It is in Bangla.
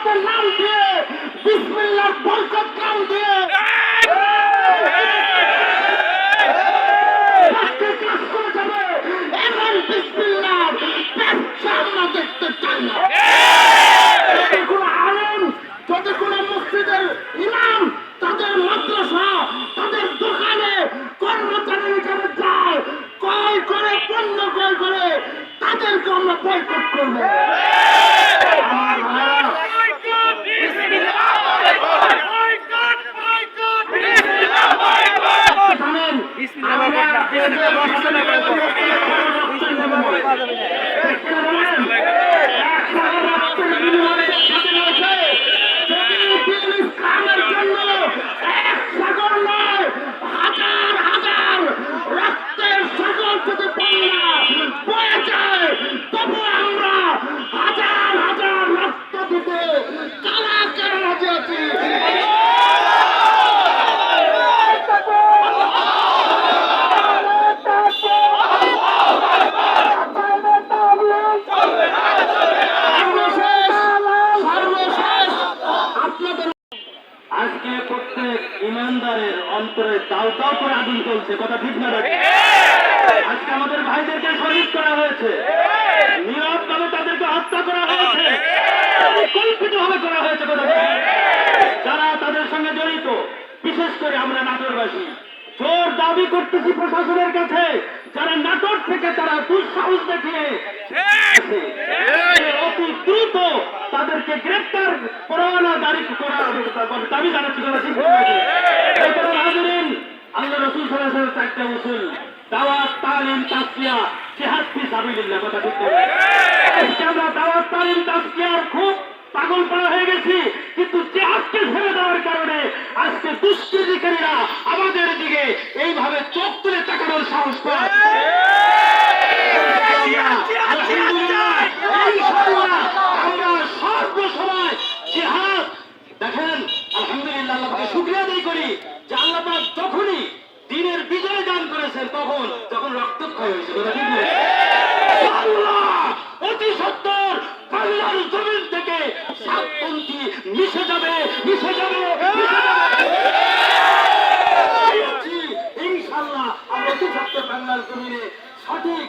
রহমতের নাম দিয়ে, বিসমিল্লাহর বরকত নাম দিয়ে কাজ করে যাবে, এমন বিসমিল্লাহর ব্যবসা আমরা দেখতে চাই না। যদি কোনো আলেম, যদি কোনো মসজিদের ইমাম তাদের মাদ্রাসা, তাদের দোকানে কর্মচারী হিসেবে যায়, ক্রয় করে, পণ্য ক্রয় করে, তাদেরকে আমরা বয়কট করবো। আজকে প্রত্যেক ইমানদারের অন্তরে দাও দাও করে আগুন চলছে, কথা ঠিক না? আজকে আমাদের ভাইদেরকে শহীদ করা হয়েছে, নীরবভাবে তাদেরকে হত্যা করা হয়েছে, কল্পিত ভাবে করা হয়েছে। কথা যারা তাদের সঙ্গে জড়িত, বিশেষ করে আমরা নাটোরবাসী জোর দাবি করতেছি প্রশাসনের কাছে, যারা নাটোর থেকে তারা দুঃসাহস দেখিয়ে অতি দ্রুত তাদেরকে গ্রেপ্তার পরোয়ানা জারি করার দাবি জানাচ্ছি। আল্লাহ রাসূল সাল্লাল্লাহু আলাইহি ওয়াসাল্লাম চারটা উসুল, দাওয়াত, তালিম, তাসকিয়া, জিহাদ ফি সাবিলিল্লাহ। কথা ঠিক করে আমরা দাওয়াত, তালিম, তাসকিয়ার খুব পাগল করা হয়ে গেছি, কিন্তু জিহাদকে ছেড়ে দেওয়ার কারণে আজকে দুষ্কৃতিকারীরা আমাদের দিকে এইভাবে চোখ তুলে তাকানোর সাহস পায়। আমরা সর্বসময় জিহাদ দেখেন, আলহামদুলিল্লাহ আল্লাহকে শুকরিয়া আদায় করি যে আল্লাহ পাক যখনই দিনের বিজয় দান করেছেন, যখন রক্তক্ষয় হয়েছে, আল্লাহ অতি সত্তর বাংলার জমিন থেকে সাতপন্থী মিশে যাবে, মিশে যাবে, ইনশাআল্লাহ। আমরা অতি সত্তর বাংলার জমিনে সঠিক